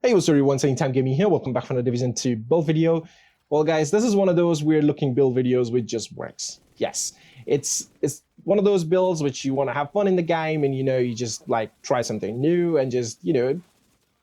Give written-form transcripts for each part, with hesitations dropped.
Hey, what's up everyone, Saying Time Gaming here. Welcome back for another Division 2 build video. Well guys, this is one of those weird looking build videos which just works. Yes, it's one of those builds which you want to have fun in the game and you just like try something new and just,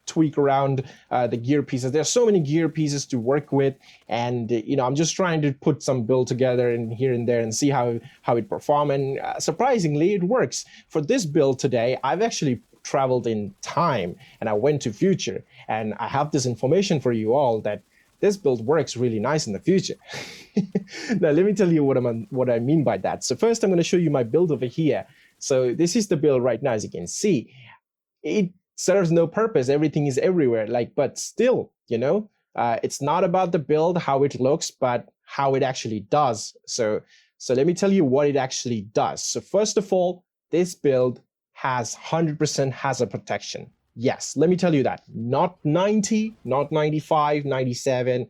tweak around the gear pieces. There's so many gear pieces to work with, and I'm just trying to put some build together and here and there and see how it performs, and surprisingly it works. For this build today, I've actually traveled in time and I went to future, and I have this information for you all that this build works really nice in the future. Now let me tell you what I mean by that. So first I'm going to show you my build over here. So this is the build right now. As you can see, it serves no purpose. Everything is everywhere, but still, it's not about the build, how it looks, but how it actually does. So let me tell you what it actually does. So first of all, this build has 100% hazard protection. Yes, let me tell you that. Not 90, not 95, 97,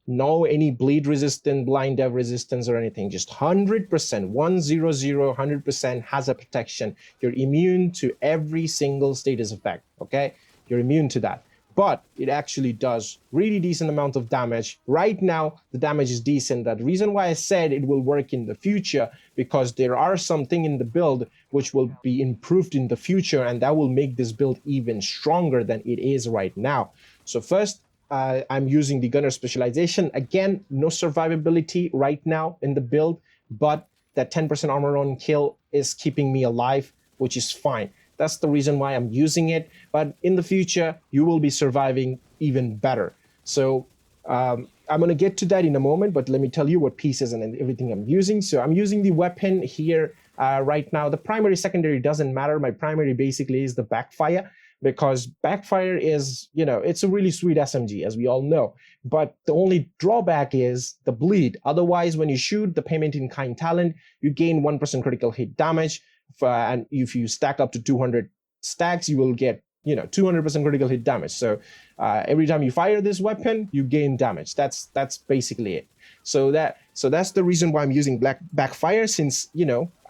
no any bleed resistant, blind dev resistance or anything. Just 100%, 100% hazard protection. You're immune to every single status effect, okay? You're immune to that. But it actually does really decent amount of damage. Right now, the damage is decent. The reason why I said it will work in the future, because there are something in the build which will be improved in the future, and that will make this build even stronger than it is right now. So first, I'm using the gunner specialization. Again, no survivability right now in the build, but that 10% armor on kill is keeping me alive, which is fine. That's the reason why I'm using it. But in the future, you will be surviving even better. So I'm going to get to that in a moment, but let me tell you what pieces and everything I'm using. So I'm using the weapon here right now. The primary, secondary doesn't matter. My primary basically is the backfire, because backfire is, it's a really sweet SMG, as we all know. But the only drawback is the bleed. Otherwise, when you shoot the payment in kind talent, you gain 1% critical hit damage. And if you stack up to 200 stacks, you will get 200% critical hit damage. So every time you fire this weapon, you gain damage. That's basically it. So that's the reason why I'm using backfire, since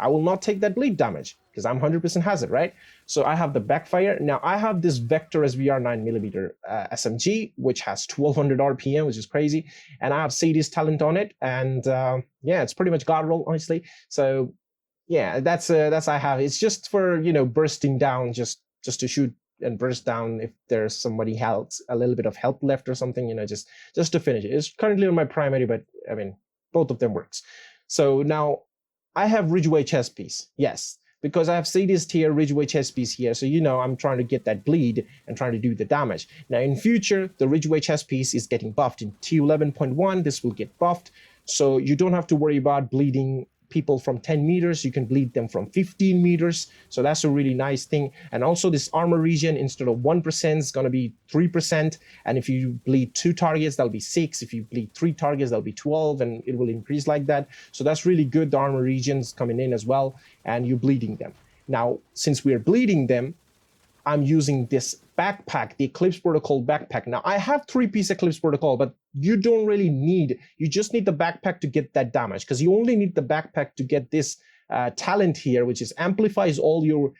I will not take that bleed damage because I'm 100% hazard, right? So I have the backfire. Now I have this Vector SVR 9mm SMG, which has 1200 RPM, which is crazy, and I have Sadie's talent on it, and yeah, it's pretty much god roll, honestly. So yeah, that's I have. It's just for bursting down, just to shoot and burst down if there's somebody else a little bit of help left or something, just to finish it. It's currently on my primary, but I mean both of them works. So now I have Ridgeway chest piece, yes, because I have Sadie's tier Ridgeway chest piece here. So I'm trying to get that bleed and trying to do the damage. Now in future, the Ridgeway chest piece is getting buffed in TU11.1. This will get buffed, so you don't have to worry about bleeding people from 10 meters. You can bleed them from 15 meters. So that's a really nice thing. And also this armor regen, instead of 1%, is going to be 3%. And if you bleed 2 targets, that'll be 6. If you bleed 3 targets, that'll be 12, and it will increase like that. So that's really good. The armor regens coming in as well, and you're bleeding them. Now, since we're bleeding them, I'm using this backpack, the Eclipse Protocol backpack. Now, I have 3-piece Eclipse Protocol, but you don't really need, you just need the backpack to get that damage, because you only need the backpack to get this talent here, which is amplifies all your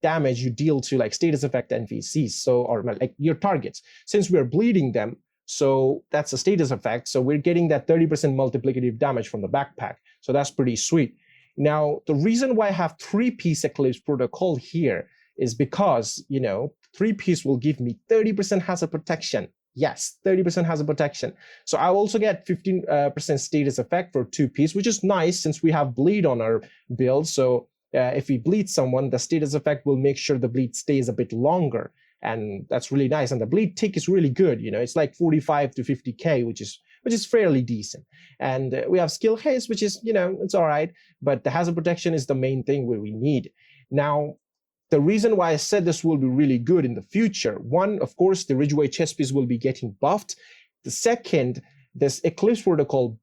damage you deal to like status effect NPCs, or like your targets. Since we're bleeding them, so that's a status effect, so we're getting that 30% multiplicative damage from the backpack. So that's pretty sweet. Now, the reason why I have 3-piece Eclipse Protocol here is because 3-piece will give me 30% hazard protection. Yes, 30% hazard protection. So I also get 15% status effect for 2-piece, which is nice since we have bleed on our build. So if we bleed someone, the status effect will make sure the bleed stays a bit longer, and that's really nice. And the bleed tick is really good. It's like 45 to 50k, which is fairly decent. And we have skill haste, which is it's all right, but the hazard protection is the main thing where we need. Now, the reason why I said this will be really good in the future, one, of course, the Ridgeway chest piece will be getting buffed. The second, this Eclipse Protocol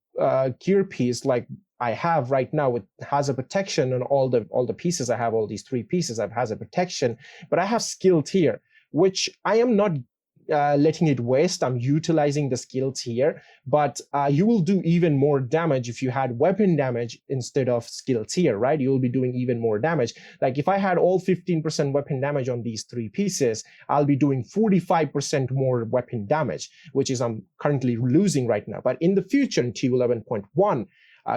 gear piece, like I have right now with hazard protection and all the pieces, I have all these 3 pieces, I have hazard protection, but I have skill tier, which I am not letting it waste. I'm utilizing the skill tier, but you will do even more damage if you had weapon damage instead of skill tier, right? You will be doing even more damage. Like if I had all 15% weapon damage on these 3 pieces, I'll be doing 45% more weapon damage, which is I'm currently losing right now. But in the future, in TU11.1,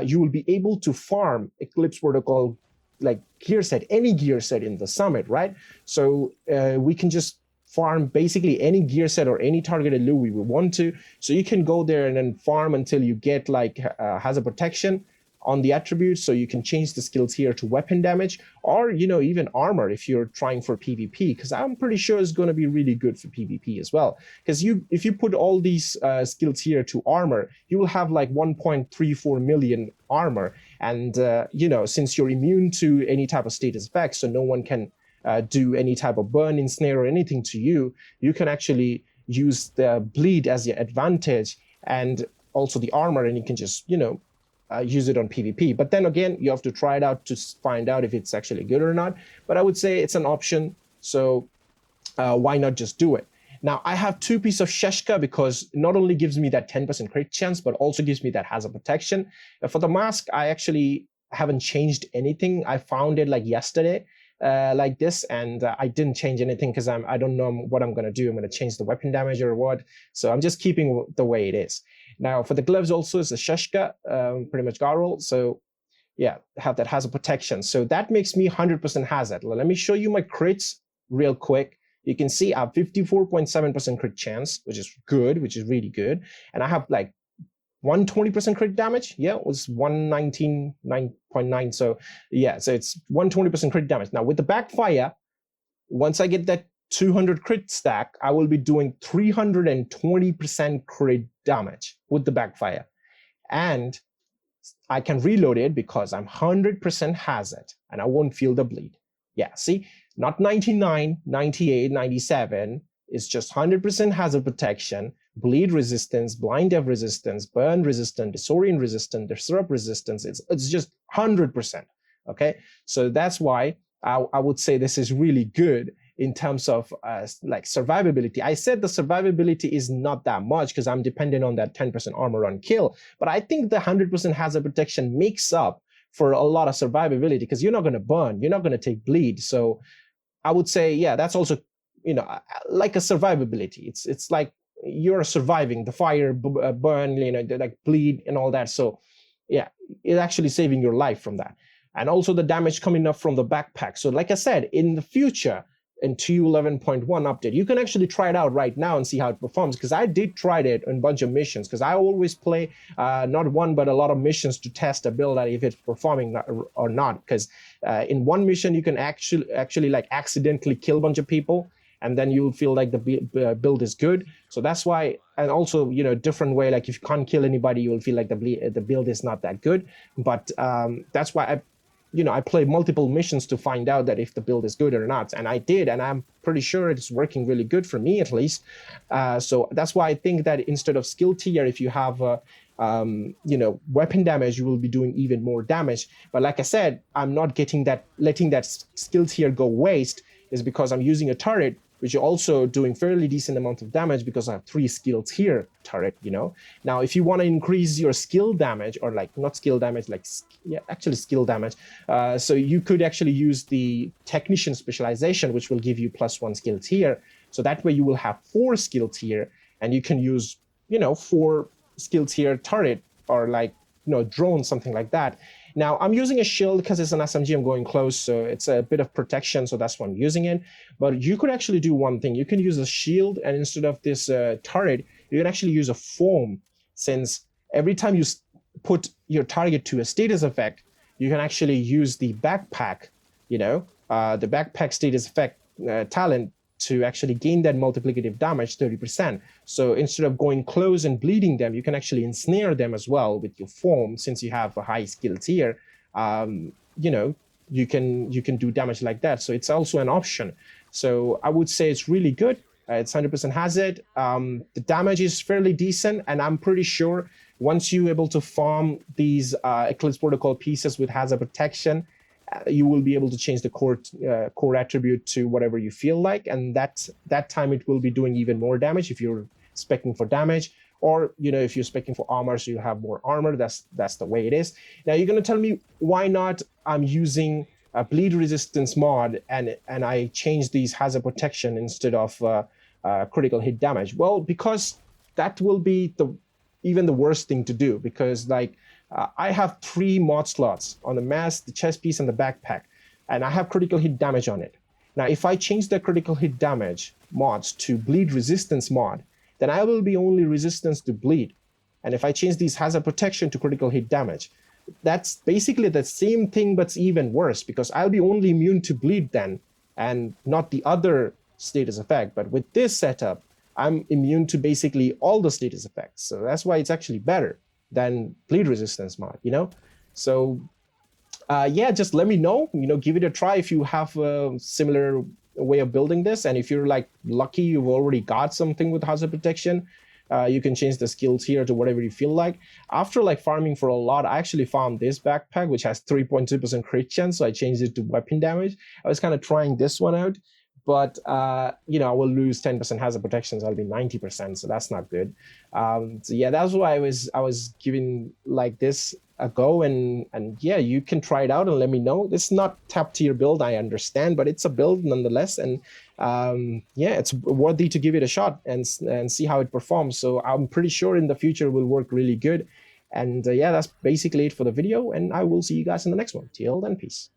you will be able to farm Eclipse Protocol like gear set, any gear set in the summit, right? So we can just farm basically any gear set or any targeted loot we want to. So you can go there and then farm until you get like hazard protection on the attributes, so you can change the skills here to weapon damage, or even armor if you're trying for PvP, because I'm pretty sure it's going to be really good for PvP as well. Because if you put all these skills here to armor, you will have like 1.34 million armor, and since you're immune to any type of status effects, so no one can do any type of burn, ensnare, or anything to you, you can actually use the bleed as your advantage and also the armor, and you can just use it on PvP. But then again, you have to try it out to find out if it's actually good or not. But I would say it's an option, so why not just do it? Now, I have 2 pieces of Sheshka because not only gives me that 10% crit chance, but also gives me that hazard protection. For the mask, I actually haven't changed anything. I found it like yesterday, like this, and I didn't change anything because I don't know what I'm going to do. I'm going to change the weapon damage or what. So I'm just keeping the way it is. Now, for the gloves also, it's a Sheshka, pretty much Garl. So yeah, have that hazard protection. So that makes me 100% hazard. Let me show you my crits real quick. You can see I have 54.7% crit chance, which is good, which is really good. And I have like 120% crit damage. Yeah, it was 119.9. So yeah, so it's 120% crit damage. Now with the backfire, once I get that 200 crit stack, I will be doing 320% crit damage with the backfire. And I can reload it because I'm 100% hazard and I won't feel the bleed. Yeah, see, not 99, 98, 97. It's just 100% hazard protection, bleed resistance, blind dev resistance, burn resistant, disorient resistant, disrupt resistance. It's just 100%. Okay, so that's why I would say this is really good in terms of like survivability. I said the survivability is not that much because I'm dependent on that 10% armor on kill, but I think the 100% hazard protection makes up for a lot of survivability because you're not going to burn, you're not going to take bleed. So I would say, yeah, that's also, like a survivability. It's like you're surviving the fire, burn, like bleed and all that. So yeah, it's actually saving your life from that. And also the damage coming up from the backpack. So like I said, in the future, in TU11.1 update, you can actually try it out right now and see how it performs, because I did try it in a bunch of missions, because I always play not one but a lot of missions to test a build out if it's performing or not, because in one mission you can actually like accidentally kill a bunch of people and then you'll feel like the build is good. So that's why, and also different way, like if you can't kill anybody, you will feel like the build is not that good. But that's why I played multiple missions to find out that if the build is good or not. And I did, and I'm pretty sure it's working really good for me at least. So that's why I think that instead of skill tier, if you have weapon damage, you will be doing even more damage. But like I said, I'm not letting that skill tier go waste, is because I'm using a turret which are also doing fairly decent amount of damage because I have 3 skills here turret, Now, if you want to increase your skill damage, or like not skill damage, like actually skill damage, so you could actually use the technician specialization, which will give you +1 skill tier. So that way you will have 4 skill tier, and you can use 4 skill tier turret, or like drone, something like that. Now, I'm using a shield because it's an SMG, I'm going close, so it's a bit of protection, so that's why I'm using it. But you could actually do one thing. You can use a shield, and instead of this turret, you can actually use a foam, since every time you put your target to a status effect, you can actually use the backpack, the backpack status effect talent to actually gain that multiplicative damage 30%. So instead of going close and bleeding them, you can actually ensnare them as well with your foam, since you have a high skill tier. You can do damage like that. So it's also an option. So I would say it's really good. It's 100% hazard. The damage is fairly decent, and I'm pretty sure once you're able to farm these Eclipse Protocol pieces with hazard protection, You will be able to change the core attribute to whatever you feel like, and that time it will be doing even more damage if you're speccing for damage, or if you're speccing for armor, so you have more armor. That's the way it is. Now you're going to tell me why not I'm using a bleed resistance mod and I change these hazard protection instead of critical hit damage. Well, because that will be even the worst thing to do, because I have 3 mod slots on the mask, the chest piece, and the backpack, and I have critical hit damage on it. Now, if I change the critical hit damage mods to bleed resistance mod, then I will be only resistance to bleed. And if I change these hazard protection to critical hit damage, that's basically the same thing, but it's even worse, because I'll be only immune to bleed then, and not the other status effect. But with this setup, I'm immune to basically all the status effects. So that's why it's actually better than bleed resistance mod, So yeah, just let me know, give it a try if you have a similar way of building this. And if you're lucky, you've already got something with hazard protection, you can change the skills here to whatever you feel like. After farming for a lot, I actually found this backpack, which has 3.2% crit chance. So I changed it to weapon damage. I was kind of trying this one out, but I will lose 10% hazard protection, so I'll be 90%, so that's not good. So yeah, that's why I was giving this a go, and yeah, you can try it out and let me know. It's not top tier build, I understand, but it's a build nonetheless, and yeah, it's worthy to give it a shot and see how it performs. So I'm pretty sure in the future it will work really good. And yeah, that's basically it for the video, and I will see you guys in the next one. Till then, peace.